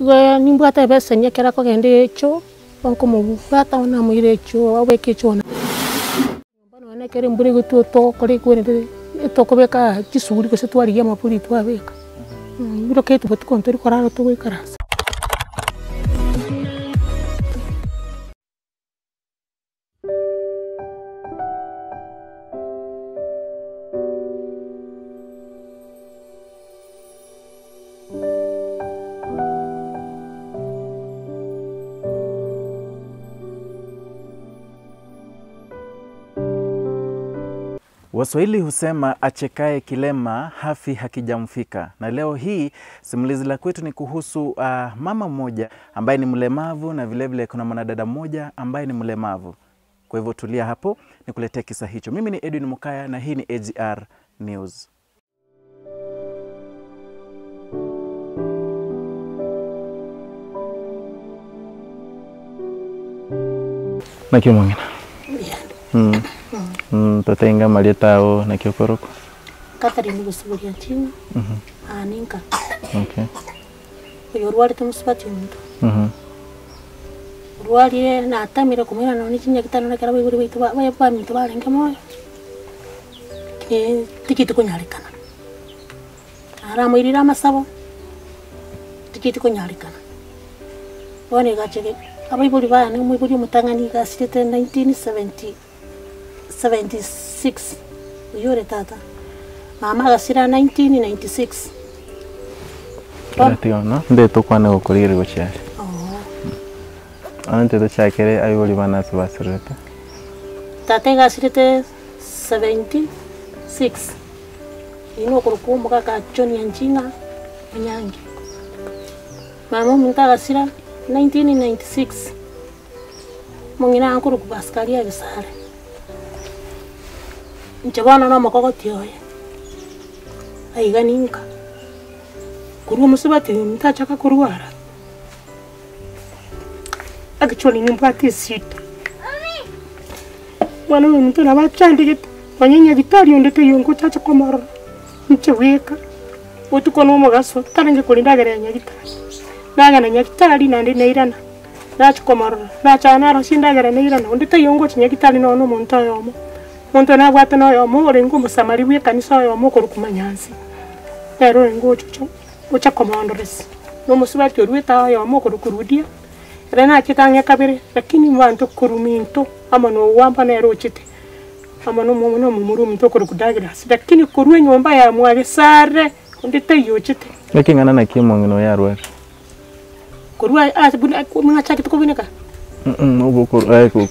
Igo nimbwate bese nyekera ko gende echo onko mubata ona muire echo aweke echo na bano nekere mburi gututo kore kwende etokobeka kisuri kose twariye amapuri twabeka biro ketu batukontori koraro tugwikarasa. Waswahili husema achekae kilema hafi hakijamfika. Na leo hii simulizi la kwetu ni kuhusu mama mmoja ambaye ni mlemavu na vile vile kuna mwanadada mmoja ambaye ni mlemavu. Kwa hivyo tulia hapo nikuletea kisa hicho. Mimi ni Edwin Mukaya na hii ni AGR News. Nakio mwingine. Totenga malietao na kiokoroko. Catherine gusubiria chini. Ninka. Okay. Yorwali tumusubati muntu. Rwali na atamira kumena na nichinya kitano na karabu buri bitu ba mintu barenga moyo. Tikiti kunyalikana. Ara mwirira masabo. Tikiti kunyalikana. Wone gachege. Abibuli bana mwibuli mutangani gasite 1976 uyore tata. Mama gasira 1996. Ratio no ndeto kwane gukurire gucyari. Anante to cyakere ayibuli bana subasireta. Tata gasirete 76. Ino kurukumbuka ka John Njinga Nyangi. Mama muntagasira 1996. Mungina ankuru kubaskari ya bisare. Nchabana na makokoti yoye. Aiganinka. Kuru musubati mtachaka kuruara. Actually nimpati sita. Wana mtu na bachandike wanyenya gitari ondete yongo chacha komaro. Ncheweka. Utukono mugaso tarange kulindagara ya gitari. Naga na nyakitari nande neirana. Nacho komaro. Nacha naro sindagara neirana. Ondete yongo chinyakitari no muntu yomo. Muntu na bwate no yomo orengo musamari bwe kanisa yomo kurukumanyansi. Ero ngo chucho. Ucha komandores. No musubati orweta yomo kurukurudia. Rena chitange kabere lakini mwanto kuruminto amano wamba na erochite. Amano mono mumuru mto kurukudagira. Lakini kurwe nyomba ya mwale sare ondete yochite. Lakini ngana kimongino yarwa. Kurwa buna muna chaki kubineka.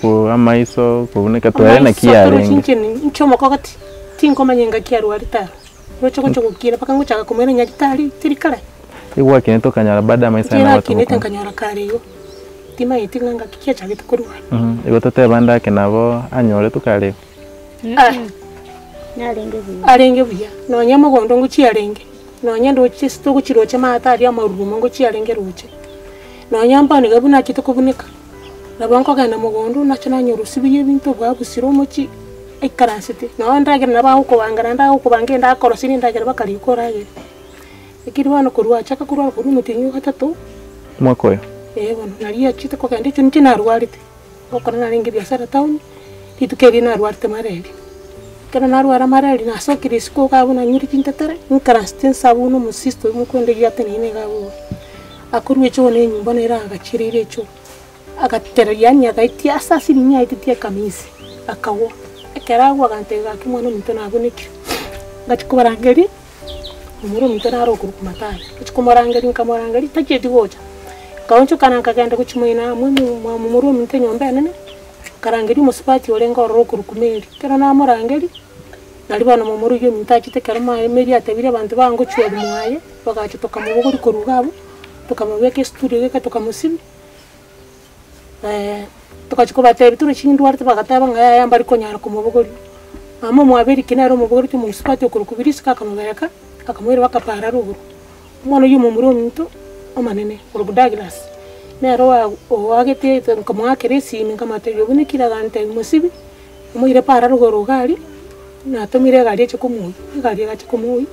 Ko amaiso kuboneka tware na kiyarenge. Chinchini nchomo kokati tinko manyenga kiyarwa rita. Rocho kukira paka nguchaka kumera nyakitali tirikala. Igwa kineto kanyara bada maisa na watu. Kineto kanyara kare yo. Tima itinganga kikia chake tukurwa. Igo tote banda kenabo anyore tukale. Nalenge buya. Alenge buya. No nyama gondo nguchi alenge. No nyando chisto kuchiroche mata ali amarumo nguchi alenge ruche. No nyamba ni gabuna kitokubuneka. Nabanko gana mugondo nachana nyorusibiye bintu bwabusiro muchi ikaransite. No ndagera nabaho kubangana ndaho kubangenda akorosini ndagera bakali korage. Ikirwana kurwa chaka kurwa kuri mutinyo gatatu. Mwakoyo. Bueno, naria chita ko kandi chunti na ruarite. Okona na ringi biashara town. Titukeri na ruarte mareli. Kana na ruara mareli na sokiri sko ka buna nyuri kintatare. Nkarastin sabuno musisto mukonde yate nene gawo. Akuru echo ne nyumba ne ra agachirire echo. Agatera yanya gaiti asasini nya ititia kamisi. Akawo. Ekerawo agante gakimwana mutona aboneki. Gachikubarangeri. Umuru mutona ro kurukumatari. Gachikumarangeri nkamarangeri taketi wocha. Kauncho kana kagenda kuchimwina mumuru minte nyomba nene karangeri musipati olenga ro kurukumeri kana na morangeri nalibana mumuru yo mintachite karama emeri atabire abantu bango chwe mwaye bagacho toka mubuguri kurugabo tukamubeke studio geka tukamusibi tukachiko bateri turi chindwa arte bagataba ngaya yamba riko nyara kumubuguri amo mwaberi kinaro mubuguri tu musipati kurukubirisa kakamubeka akamwira bakapara ruguru mwana yo mumuru minto omanene urugudaglas nero wagete nkamwakeresi nkamatero bunikira gante musibi umuyire para rugorugari na tomire gari cyo kumuyi gari gacho kumuyi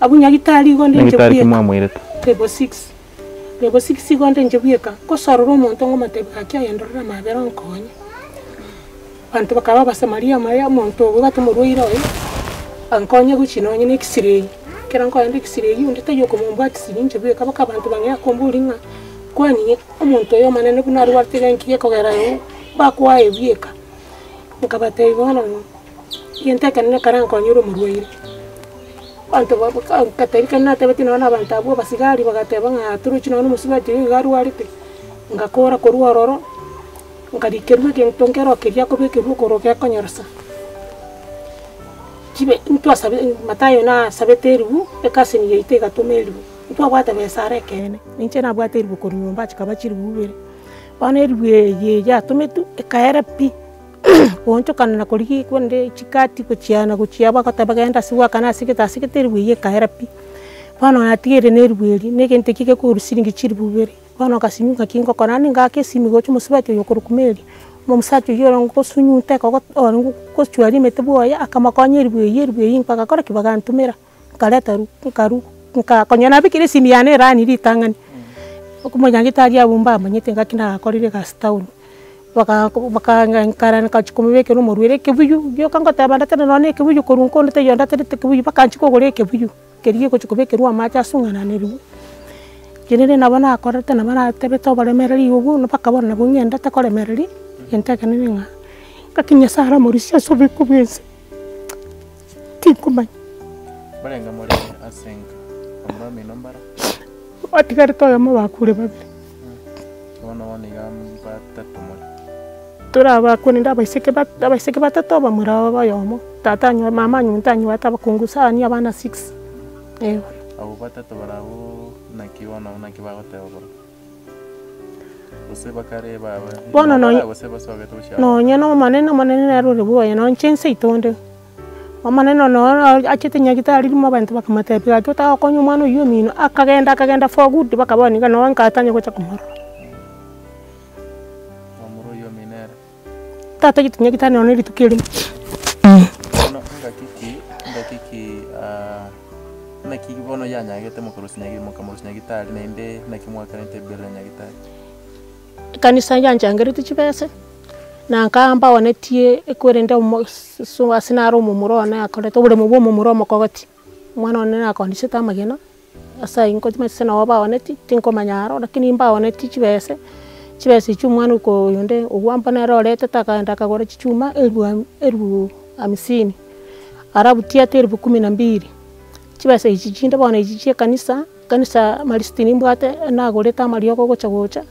abunya gitari gonde cyo gitari kimwamwire table 6 lebo sigonde njebueka ko sororo omonto ngomatebeka kyayendorera mabera onkonya bantu bakaba basamaria maya omonto obo batumurwaire oyo ankonya gukinonye n'ekisirei kera nkoyenda ekisirei undi tayoko mumbwati sirinje bweka baka bantu bangya kombulinga kwani omonto oyo manene buna rwartega nkiye kogerayo bakwaye bweka nkabate ibona yenteka nene karankonyo rumurwaire bantu bakaterika natebeti nona abantu abo basigari bagateba nga turuchi nona musubati garwarite ngakora korwaroro ngarikerwe kentongero kirya kubeke bukoro kyakonyarasa kibe ntwa sabe matayo na sabeteru ekasini yeite gatomelu ntwa bwata besare kene ninche na bwata iru bukoro nyumba chikaba chiri bubere bana iru ye ya tometu ekaera pi oncho kana na koliki kwende chikati kuchiana kuchiaba kata bagenda siwa kana sikiteru ye kaera pi bana atigere nerweli negente kike ku rusiringi chiri bubere bana kasinyuka kingo konani ngake simigo chumusubati yokurukumeli momusacho yoro ngosunyu teka ko chwali meteboya akamakonyeri bwe mpaka kora kibagantumira kaleta karu konyana bikire simiane rani litangani okumonyangitari abumba amanyete ngakina akorire ka town baka nkarana ka chikomebeke no morwere kebuyu byo kangota bandata none kebuyu korunko ndete yonda tete kebuyu baka nchiko gore kebuyu keriye ko chikobeke ruwa macha sungana neru jenere nabana akorete nabana tebeto balemereri ubu no pakabona nabungenda takolemereri yentaka ninga kakinya sara morisia sobe kubese tikumanya barenga muri asenga amrami nombara atigari toya mabakure babiri wona gamba tatumwe turaba kuni ndabaiseke batatu bamura bayomo tatanywa mama nyuntanyi watabakungusa ni abana 6 abo batatu barabo nakiona nakibagote oboro bakare baba bona no nyeno manene narure boya no chense itonde maneno no achete nyagitari mu abantu bakamatepira tota konyo mwana uyu mino akagenda for good bakaboni kana wankatanye ko chakumara amuro yo minera tata gitinya gitani no ritukiri no ngakiki nakibono yanyagete mukamurusinya gitari nende nakimwaka nte bela nyagitari kanisa yanjangere tuchibese na nkamba onetie ekwerenda sunga sinaro mumurona akoleta bure mubo mumuromo kogoti mwana onena akondise tamagena asa inko timesena waba oneti tinko manyaro lakini imba oneti chibese chumwana uko yonde uwamba na rolete takaenda kagore chichuma elbu 50 arabu tiate elbu 12 chibese ichichinda bwana ichichie kanisa malistini mbwate na goleta marioko gocha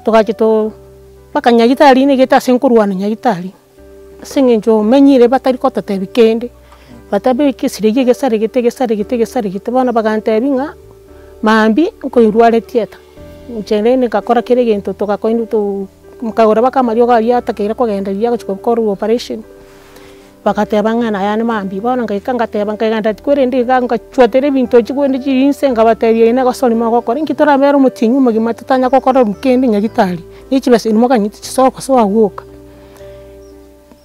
tukachito paka nyagitari ni geta senkuruana nyagitari singenjo menyire batari kota tebikende batabe kisirige gesare gite bana bagante binga mambi ko irwale tieta nchene ne gakora kire gento tukakoindu to mukagora bakamaryo gari atakira kugenda liya gukora operation bakatebangana yani mambi bana ngaikangateba ngaganda kwirende ngachwatere binto chikwende chirinse ngabateriye ina gasoli magokora nkitora bero mutinyu mugima tutanya kokora mukende nyagitari nichi basi imoka nyiti chisoko so aguka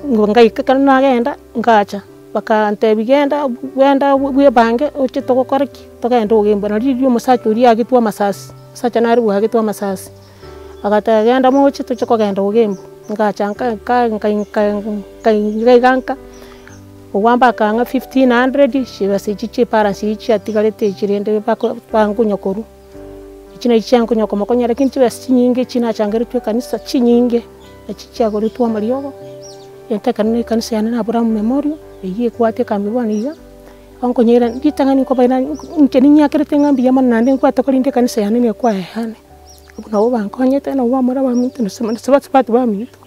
ngaikakana ngenda ngacha bakante bigenda wenda bwe bange uchito kokora ki tokenda ugemba na ryo musacho uri agitwa masasi sacha nari agitwa masasi agatagenda mu uchito chokogenda ugemba ngacha nganka uwamba kanga 1500 shibase chichi para sichi atigalete chirende bangunyokoru ichina ichangu nyoko makonya lakini chibase chinyinge china changere twe kanisa chinyinge achicha gore twa mariyogo yentaka ni kanisa yana Abraham Memorial eyi kwate kambibaniga anko nyera nditangani ko baina nkeni nyakirete ngambi yamana nande kwata kolinde kanisa yana ne kwa hane abuna wo bankonyete na wa mara ba mintu sabatu ba mintu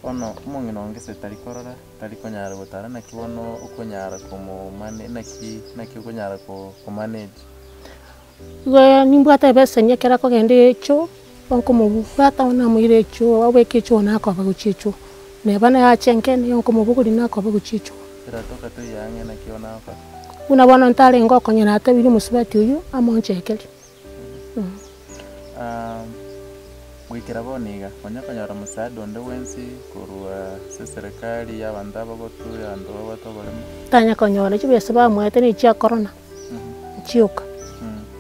ono mungino ngese tarikonyara gutara nakibono ukonyara komo mane naki ukonyara ko manage gwa nimbwata bese nyekera ko gende echo banko mu bata ona muire echo aweke echo na ko baguchicho ne bana ya chenkene yonko mu buguri na ko baguchicho iratoka to yange nakiona apa una bana ntale ngoko nyana atabiri musubati uyu amonchekeli wikira boniga konyakonyara musada onde wensi kurwa serikali y'abantu abagotuye ando bato barimo tanya konyora chibese bamwete ni chia corona chiuka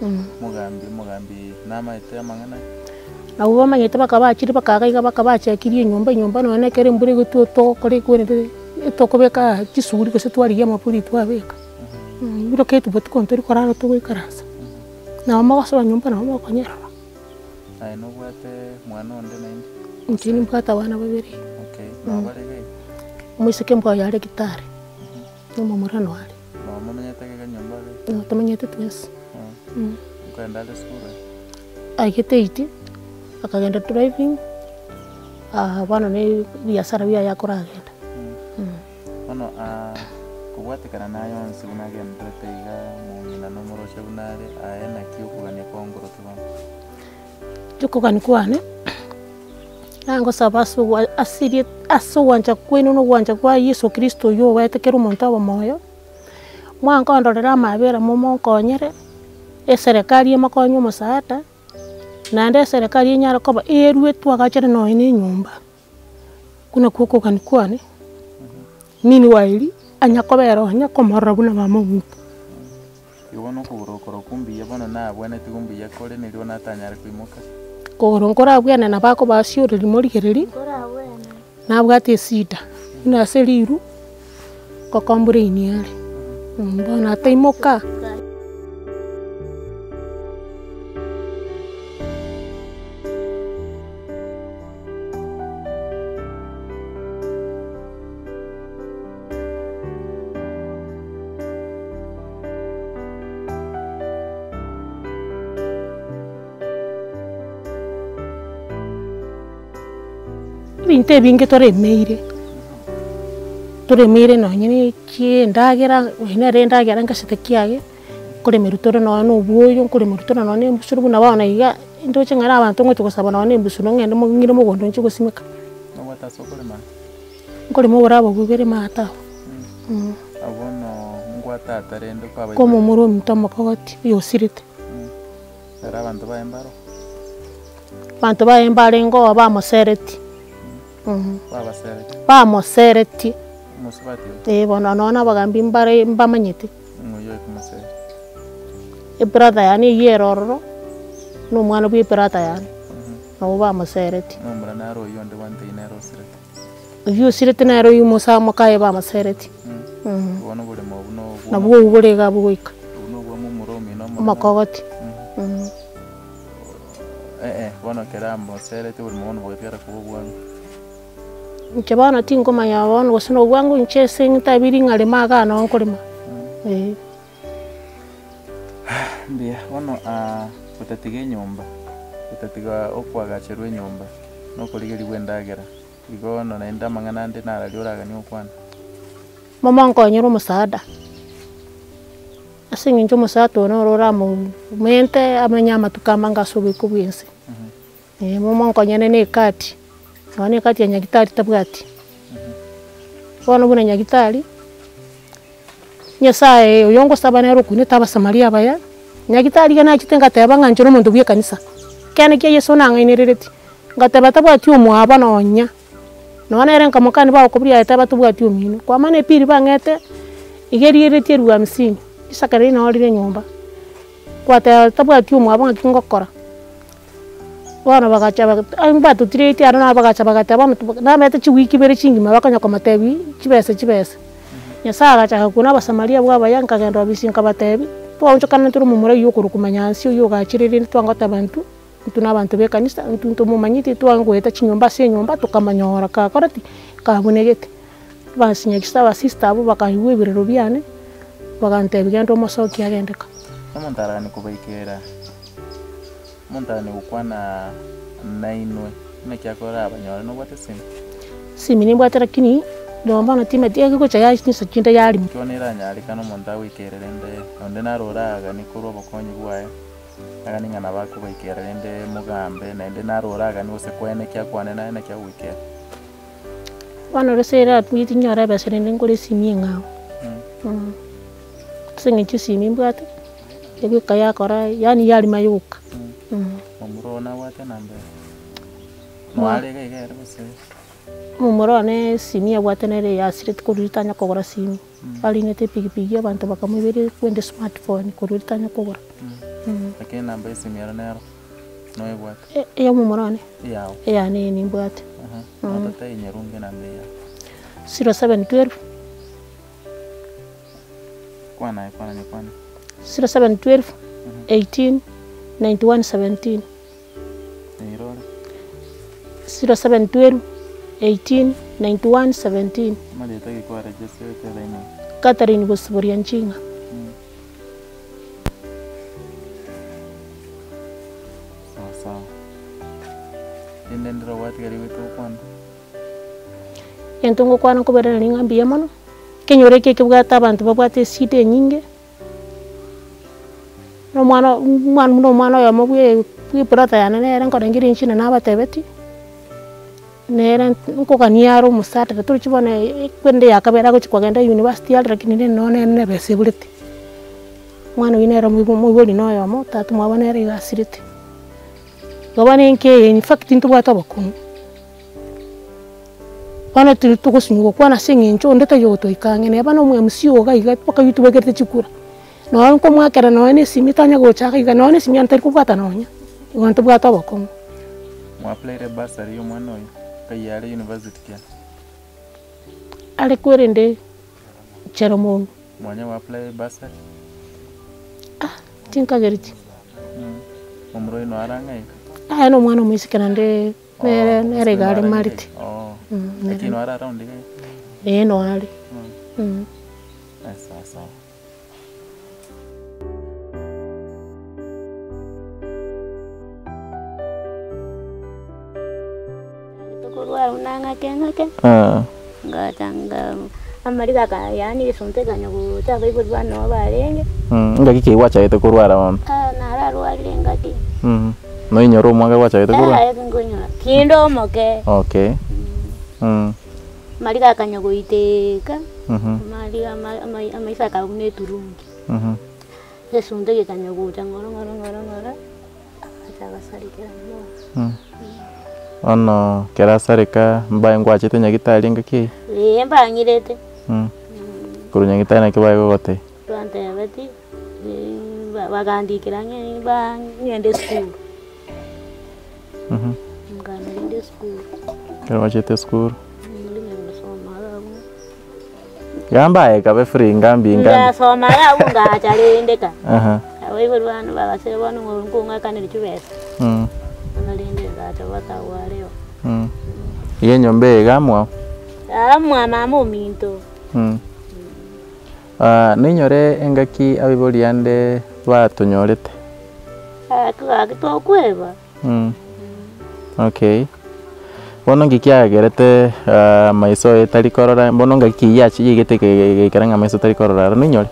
mugambi nama ite amangana na uwo manyete bakabachiri bakagaiga bakabachekirie nyumba none kere mburi gutu to kore kwene to kubeka kisuri kose twari ya mapuri twabeka biro ketu botu kontori koraro to gwikarasa na amagoso nyumba na bakonyera ai no bwate mwana onde nende ntini mbata wana babiri okay na barege mwiseke mbwa yale gitari no murano wale no mumenyete ke nyumba ge no tamenyete twese ukaenda skule agite iti akagenda driving bana ne biashara bya yakoragenda ono kubwatikana nayo nsigunagenda teiga mungina no moroshe bunare aena kiukugania kongoro tubana tukugani kwane nango sabasu asiri asowanja kwenu no gwanja kwa Yesu Kristo yo wetekera umuntu abo moyo mwanka ndorera mabera momo konyere serikali yamakonyo musaada nande serikali yenyara koba erwe twagachere no ine nyumba kuna kuko kwane mini waili anyakobero anyakomorra buna mama mutu iwono kuburokoro kumbi yabona na bwana tikumbi yakore niryo natanyara kwimuka korongora bwana na bako basiuriri morigereri nabwate sida na seriru kokombure iniare mbona taimoka binte binge toremeire no nyine kiendagera ina rendagera ngasete kiage kore merutoro no buoyo kore merutoro no ne mbusuru buna bana iga ndo chengara abantu ngo tukosaba no ne mbusuru ngende mo ngire mo gondo nchiko simeka no wata sokole man kore mo urabo bubere mata abono ngwata tarendo kwa bayi komo muro mtamo kawati yo sirite era abantu ba embare ngo aba mosereti ba mosereti musibati bona nona bagambi mbare mbamanyete ngoyo kumusere brother yani yeroro no mwana bi brother yani no ba mosereti no mwana naro yonde wante inero sireti yo sireti naro yumusa makaye ba mosereti wono bule mo no na bwo bule ga bwika no bwo mu muromi no makogoti wono kera mosereti bule mo no bwetera kubwa Nchabana tingoma ya wano wasino wangu nchese ngitabiri ngale maga na onkolima Mbia wono kutatige nyumba kutatiga okwagacherwe nyumba no koligeri wendagera igono naenda mangana ndi naralioraga ni okwana mama nkonyero musaada asingi njo musato no rora mu mente amanyama tukamanga sobe kubyense mama nkonyene ne kati wane kati ya nyagitari tabwati wono buna nyagitari nyasaye oyongo sabanero kune taba samaria baya nyagitari kana kitenga tebanga njoro muntu bye kanisa kene ke Yesu nanga inerereti ngataba tabwati omwaba nonya none erenka mukani ba okubya taba tabwati omino kwa mane piri bangete igeriereti ruwa 50 isakare na orire nyumba kwa tabwati omwaba ngakingokora wana bagacha amba tutireti arana bagacha bagata na meta chiwiki bere chingi mabakanya kwa matebi chibese nyasaga cha kuna basamaria bwaba yanka gendo bisinka batebi twancho kana turu mumura yukuru kumanyansi yuga chiriri twangota bantu tuna bantu be kanisa ntuntu mumanyiti twangweta chinyumba se nyumba tukamanyora ka korati ka bunegete basinya kisaba sister abo bakayuwe birero byane bagantebi gendo mosoki agendeka amontarani kubaikera montane ukwana nainwe nakyakora abanyora no bwate simi ni bwate lakini nomba na tima tiye ko chaya chinsa chinda yali mtonera nyali kana monta wikererende onde naroraga nikuru bokonyi bwaye agani ngana bako wikererende mugambe nende naroraga ni ose kwene kyakwane na kya wikera wana resera twiti nyara basere ngore simi ngao singi chisimi bwate ebe kaya kora yani yali mayuka mumurona wate nambe mwale gaigere bose mumurone simi abwatenere ya sirit kuritanya kogora simi ali nete pigipigi abantu bakamubere kwende smartphone kuritanya kogora lakini namba isimu ya nero no ibwat ya mumorane yao ya ni mbwate notata inyerunge namba ya 0712 kwana 0712 18 91 17 nirore 0712 18 91 17 maleta kwa register tena Catherine Busuburia Nchinga. Sawa. Ndendro wati gari wetu kwana. Entongo kwana kubera ni ngambi yamono. Kenyore keke bwata abantu babwate site nyinge. No mwana ya mabwe purata yana nere nkorengiri nchina nabatebeti. Nere nko kaniaro musata turikibone kwende yakabera ko kwagenda university lakini none nebesebulite. Mwana winera mubuli noyo mo tatu mwabonera igasirite. Gabane nke in fact ntubwata bakunu. Bana tukusunyugo kwana sengencho ndeta yoto ikange ne bana mu MC oga iga paka YouTube gerte chikura. No nko mwakera no ne simitanya go chaka iga no ne simyanta kubwata nonya. Iwantu bwata bakunu. Apply re basari yo mwana oyo. Kayale university kya. Ale kwerende Charamono. Mwanya wa apply basari. Tinka geriti. Omuro ino arangai. No mwana mwisikana nde nere gari mariti. Lakini wara around gai. No ali. Sawa. Kurwa unanga kengake. Ngatanga amarika ka yani sontekanya kutaka iko bana barenge. Ngaki wacha yete kurwara on. Nararwalire ngati. No inyoro mwanga wacha yete kurwa. Ngonyora. Kindo moke. Okay. Marika kanya kuiteka. Marika amaisa ka une turungi. Sesunteke kanya kuta ngoro. Acha sarikira no. Ono kera sarika mbaye ngwachete nyagitali ngaki. Mbangirete. Kuru nyagitali na kibaye gote. Twante bati bagandikiranye ngende school. Ngande school. Kera wachete school. Gamba kabe free ngambi. Ngasoma ya ungachalendeka. Awiwe bana babase bana ngonga kanele chubesa. Nalende ngacha watawaleo. Iye nyombe gamwa. Mama minto. Ninyore engaki abiboliande batonyorete. Tukweba. Okay. Bono ngikiagerete maiso etari korora bono ngaki yachi yigete gekaranga maiso etari korora ninyore.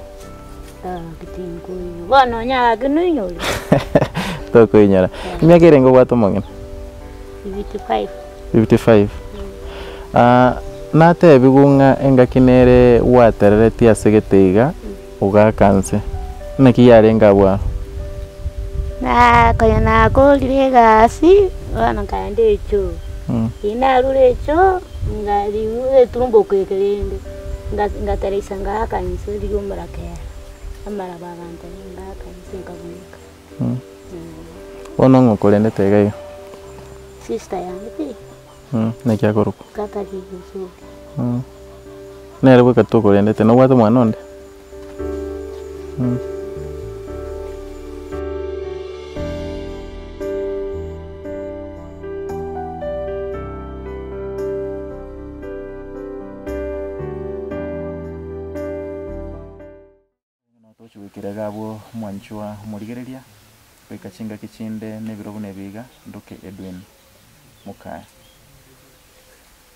Kitinkuyo. Bono nyaga ninyore. Toko inyara. Imyaka irengo gwato mongena. 55. Nate bigunga engakinere waterere tia segeteiga ugakanse. Naki yarenga bwa. Kaya nako gasi wana kaende echo. Ina rulecho ngali turumbo kwekelende. Ngateresa ngakanse ligomara kaya. Amara babante ngakanse ngabunika. Ono ngokolende tegayo. Sister yangu. Naki akoruko. Kata kiso. Nere bwe katukolende te no wato mwana onde. Wikiraga abo mwanchwa murigereria kwikachinga kichinde nebiro bunebiga nduke Edwin Mukaya.